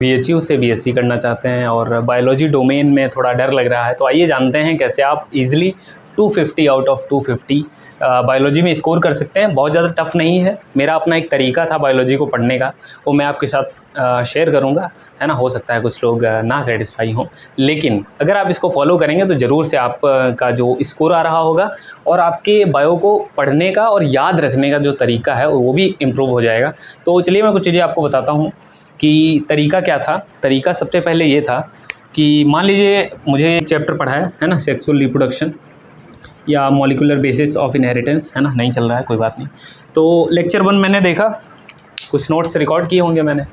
BHU से BSc करना चाहते हैं और बायोलॉजी डोमेन में थोड़ा डर लग रहा है, तो आइए जानते हैं कैसे आप इजीली 250 आउट ऑफ 250 बायोलॉजी में स्कोर कर सकते हैं। बहुत ज़्यादा टफ नहीं है, मेरा अपना एक तरीका था बायोलॉजी को पढ़ने का, वो मैं आपके साथ शेयर करूँगा, है ना। हो सकता है कुछ लोग ना सेटिस्फाई हों, लेकिन अगर आप इसको फॉलो करेंगे तो ज़रूर से आपका जो स्कोर आ रहा होगा और आपके बायो को पढ़ने का और याद रखने का जो तरीका है वो भी इम्प्रूव हो जाएगा। तो चलिए मैं कुछ चीज़ें आपको बताता हूँ कि तरीका क्या था। तरीका सबसे पहले ये था कि मान लीजिए मुझे एक चैप्टर पढ़ा है ना, सेक्सुअल रिप्रोडक्शन या मॉलिक्यूलर बेसिस ऑफ इनहेरिटेंस, है ना, नहीं चल रहा है, कोई बात नहीं। तो लेक्चर 1 मैंने देखा, कुछ नोट्स रिकॉर्ड किए होंगे मैंने,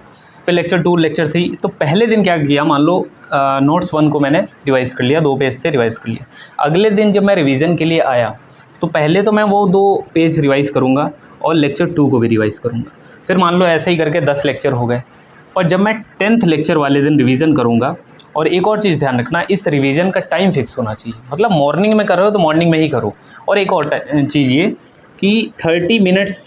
फिर लेक्चर 2 लेक्चर 3। तो पहले दिन क्या किया, मान लो नोट्स 1 को मैंने रिवाइज़ कर लिया, 2 पेज से रिवाइज़ कर लिया। अगले दिन जब मैं रिवीजन के लिए आया तो पहले तो मैं वो 2 पेज रिवाइज़ करूँगा और लेक्चर 2 को भी रिवाइज़ करूँगा। फिर मान लो ऐसे ही करके 10 लेक्चर हो गए। पर जब मैं 10th लेक्चर वाले दिन रिवीजन करूँगा, और एक और चीज़ ध्यान रखना, इस रिवीजन का टाइम फिक्स होना चाहिए, मतलब मॉर्निंग में कर रहे हो तो मॉर्निंग में ही करो। और एक और चीज़ ये कि 30 मिनट्स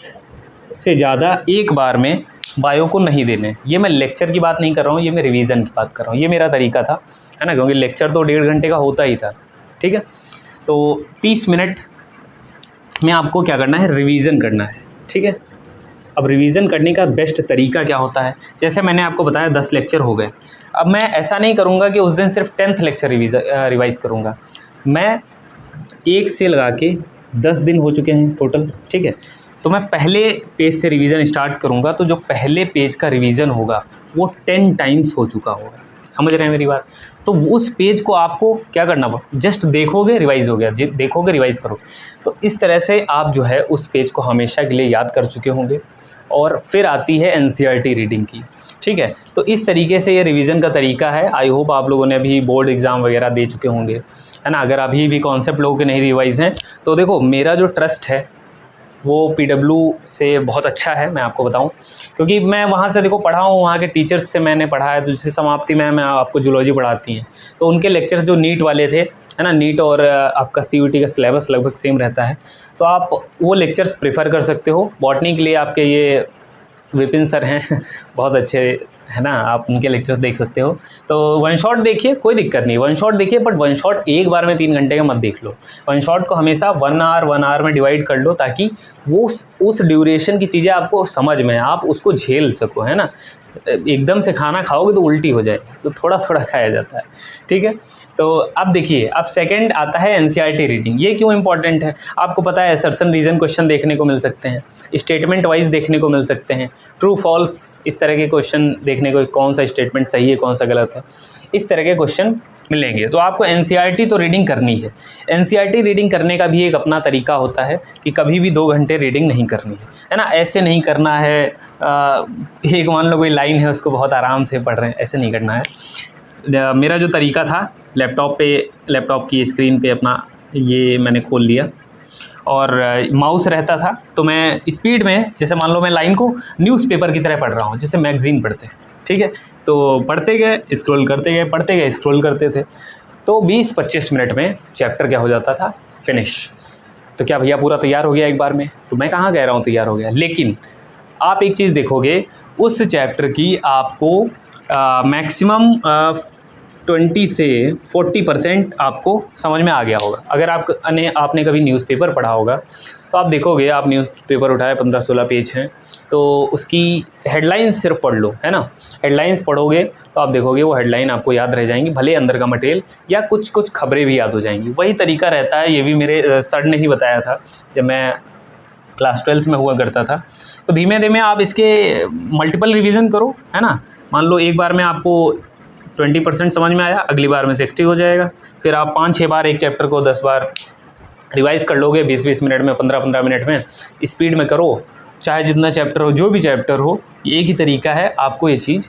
से ज़्यादा एक बार में बायो को नहीं देने। ये मैं लेक्चर की बात नहीं कर रहा हूँ, ये मैं रिवीजन की बात कर रहा हूँ। ये मेरा तरीका था, है ना, क्योंकि लेक्चर तो 1.5 घंटे का होता ही था, ठीक है। तो 30 मिनट में आपको क्या करना है, रिवीजन करना है, ठीक है। अब रिवीजन करने का बेस्ट तरीका क्या होता है, जैसे मैंने आपको बताया 10 लेक्चर हो गए। अब मैं ऐसा नहीं करूँगा कि उस दिन सिर्फ 10th लेक्चर रिवाइज़ करूँगा। मैं 1 से लगा के 10 दिन हो चुके हैं टोटल, ठीक है। तो मैं पहले पेज से रिवीजन स्टार्ट करूँगा, तो जो पहले पेज का रिवीजन होगा वो 10 टाइम्स हो चुका होगा। समझ रहे हैं मेरी बात। तो उस पेज को आपको क्या करना, जस्ट देखोगे रिवाइज़ हो गया, देखोगे रिवाइज़ करो। तो इस तरह से आप जो है उस पेज को हमेशा के लिए याद कर चुके होंगे। और फिर आती है एनसीईआरटी रीडिंग की, ठीक है। तो इस तरीके से ये रिवीजन का तरीका है। आई होप आप लोगों ने अभी बोर्ड एग्ज़ाम वगैरह दे चुके होंगे, है ना। अगर अभी भी कॉन्सेप्ट लोगों के नहीं रिवाइज़ हैं तो देखो, मेरा जो ट्रस्ट है वो पीडब्ल्यू से बहुत अच्छा है, मैं आपको बताऊं, क्योंकि मैं वहाँ से देखो पढ़ा हूँ, वहाँ के टीचर्स से मैंने पढ़ा है। तो जैसे समाप्ति में मैं आपको जूलॉजी पढ़ाती हैं, तो उनके लेक्चर्स जो नीट वाले थे, है ना, नीट और आपका सीयूटी का सिलेबस लगभग सेम रहता है, तो आप वो लेक्चर्स प्रेफर कर सकते हो। बॉटनी के लिए आपके ये विपिन सर हैं बहुत अच्छे, है ना, आप उनके लेक्चर्स देख सकते हो। तो वन शॉट देखिए, कोई दिक्कत नहीं, वन शॉट देखिए, बट वन शॉट एक बार में 3 घंटे का मत देख लो। वन शॉट को हमेशा 1 आवर में डिवाइड कर लो, ताकि वो उस ड्यूरेशन की चीज़ें आपको समझ में, आप उसको झेल सको, है ना। एकदम से खाना खाओगे तो उल्टी हो जाएगी, तो थोड़ा थोड़ा खाया जाता है, ठीक है। तो अब देखिए, अब सेकंड आता है एनसीईआरटी रीडिंग। ये क्यों इंपॉर्टेंट है, आपको पता है असर्शन रीजन क्वेश्चन देखने को मिल सकते हैं, स्टेटमेंट वाइज देखने को मिल सकते हैं, ट्रू फॉल्स इस तरह के क्वेश्चन देखने को, कौन सा स्टेटमेंट सही है कौन सा गलत है, इस तरह के क्वेश्चन मिलेंगे। तो आपको एनसीईआरटी तो रीडिंग करनी है। एनसीईआरटी रीडिंग करने का भी एक अपना तरीका होता है कि कभी भी 2 घंटे रीडिंग नहीं करनी है ना। ऐसे नहीं करना है एक मान लो कोई लाइन है उसको बहुत आराम से पढ़ रहे हैं, ऐसे नहीं करना है। मेरा जो तरीका था, लैपटॉप की स्क्रीन पे अपना ये मैंने खोल लिया और माउस रहता था, तो मैं स्पीड में, जैसे मान लो मैं लाइन को न्यूज़पेपर की तरह पढ़ रहा हूँ, जैसे मैगज़ीन पढ़ते हैं, ठीक है। तो पढ़ते गए, स्क्रॉल करते गए, पढ़ते गए, स्क्रॉल करते थे। तो 20-25 मिनट में चैप्टर क्या हो जाता था, फिनिश। तो क्या भैया पूरा तैयार हो गया एक बार में? तो मैं कहाँ कह रहा हूँ तैयार हो गया, लेकिन आप एक चीज़ देखोगे, उस चैप्टर की आपको मैक्सिमम 20 से 40% आपको समझ में आ गया होगा। अगर आपने कभी न्यूज़पेपर पढ़ा होगा तो आप देखोगे, आप न्यूज़पेपर उठाए, 15-16 पेज हैं, तो उसकी हेडलाइंस सिर्फ पढ़ लो, है ना। हेडलाइंस पढ़ोगे तो आप देखोगे वो हेडलाइन आपको याद रह जाएंगी, भले अंदर का मटेरियल या कुछ खबरें भी याद हो जाएंगी। वही तरीका रहता है, ये भी मेरे सर ने ही बताया था जब मैं क्लास 12th में हुआ करता था। तो धीमे धीमे आप इसके मल्टीपल रिवीजन करो, है ना। मान लो एक बार में आपको 20% समझ में आया, अगली बार में 60 हो जाएगा। फिर आप 5-6 बार एक चैप्टर को 10 बार रिवाइज़ कर लोगे, 20-20 मिनट में, 15-15 मिनट में, स्पीड में करो, चाहे जितना चैप्टर हो, जो भी चैप्टर हो, एक ही तरीका है, आपको ये चीज़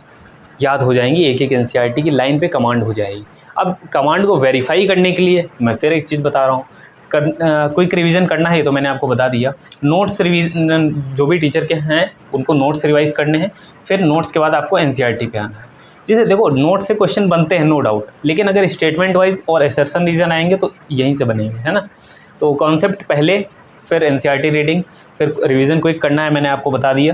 याद हो जाएंगी, एक एक एनसीईआरटी की लाइन पे कमांड हो जाएगी। अब कमांड को वेरीफाई करने के लिए मैं फिर एक चीज़ बता रहा हूँ, क्विक रिवीजन करना है तो मैंने आपको बता दिया। नोट्स रिवीजन जो भी टीचर के हैं उनको नोट्स रिवाइज़ करने हैं, फिर नोट्स के बाद आपको एनसीईआरटी पे आना है। जैसे देखो, नोट से क्वेश्चन बनते हैं नो डाउट, लेकिन अगर स्टेटमेंट वाइज और असर्शन रीजन आएंगे तो यहीं से बनेंगे, है ना। तो कॉन्सेप्ट पहले, फिर एनसीईआरटी रीडिंग, फिर रिवीजन क्विक करना है, मैंने आपको बता दिया।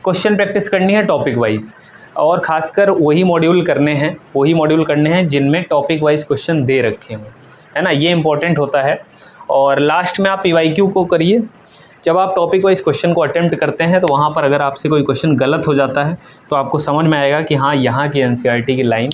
क्वेश्चन प्रैक्टिस करनी है टॉपिक वाइज। और ख़ासकर वही मॉड्यूल करने हैं जिनमें टॉपिक वाइज क्वेश्चन दे रखे हों, है ना, ये इंपॉर्टेंट होता है। और लास्ट में आप PYQ को करिए। जब आप टॉपिक वाइज क्वेश्चन को अटेम्प्ट करते हैं तो वहाँ पर अगर आपसे कोई क्वेश्चन गलत हो जाता है तो आपको समझ में आएगा कि हाँ, यहाँ की NCERT की लाइन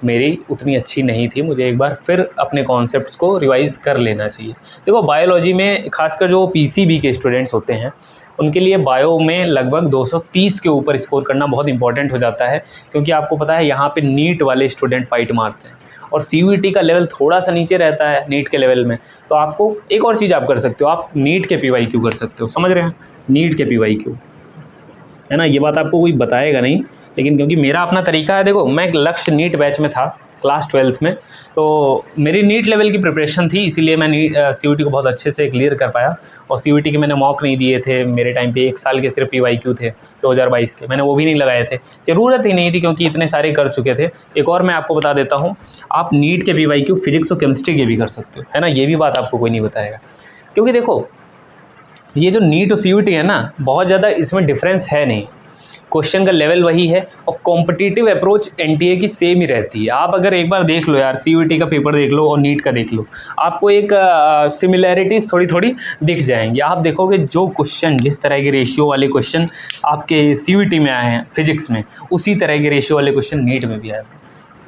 मेरी उतनी अच्छी नहीं थी, मुझे एक बार फिर अपने कॉन्सेप्ट्स को रिवाइज़ कर लेना चाहिए। देखो, बायोलॉजी में खासकर जो PCB के स्टूडेंट्स होते हैं उनके लिए बायो में लगभग 230 के ऊपर स्कोर करना बहुत इंपॉर्टेंट हो जाता है, क्योंकि आपको पता है यहाँ पे नीट वाले स्टूडेंट फाइट मारते हैं और CUET का लेवल थोड़ा सा नीचे रहता है नीट के लेवल में। तो आपको एक और चीज़ आप कर सकते हो, आप नीट के PYQ कर सकते हो, समझ रहे हैं, नीट के PYQ, है ना। ये बात आपको कोई बताएगा नहीं, लेकिन क्योंकि मेरा अपना तरीका है, देखो मैं लक्ष्य नीट बैच में था क्लास 12th में, तो मेरी नीट लेवल की प्रिपरेशन थी, इसीलिए मैं CUET को बहुत अच्छे से क्लियर कर पाया। और CUET के मैंने मॉक नहीं दिए थे, मेरे टाइम पे 1 साल के सिर्फ PYQ थे 2022 के, मैंने वो भी नहीं लगाए थे, ज़रूरत ही नहीं थी क्योंकि इतने सारे कर चुके थे। एक और मैं आपको बता देता हूँ, आप नीट के PYQ फिजिक्स और केमिस्ट्री के भी कर सकते हो, है ना, ये भी बात आपको कोई नहीं बताएगा। क्योंकि देखो, ये जो नीट और CUET है ना, बहुत ज़्यादा इसमें डिफरेंस है नहीं, क्वेश्चन का लेवल वही है और कॉम्पिटिटिव अप्रोच NTA की सेम ही रहती है। आप अगर एक बार देख लो यार, CUET का पेपर देख लो और नीट का देख लो, आपको एक सिमिलैरिटीज़ थोड़ी थोड़ी दिख जाएंगी। आप देखोगे जो क्वेश्चन, जिस तरह के रेशियो वाले क्वेश्चन आपके CUET में आए हैं फिजिक्स में, उसी तरह के रेशियो वाले क्वेश्चन नीट में भी आए हैं।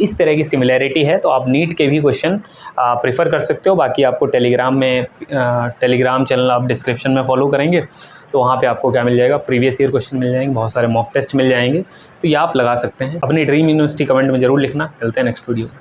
इस तरह की सिमिलैरिटी है, तो आप नीट के भी क्वेश्चन प्रेफर कर सकते हो। बाकी आपको टेलीग्राम चैनल आप डिस्क्रिप्शन में फॉलो करेंगे तो वहाँ पे आपको क्या मिल जाएगा, प्रीवियस ईयर क्वेश्चन मिल जाएंगे, बहुत सारे मॉक टेस्ट मिल जाएंगे, तो ये आप लगा सकते हैं। अपनी ड्रीम यूनिवर्सिटी कमेंट में ज़रूर लिखना। मिलते हैं नेक्स्ट वीडियो।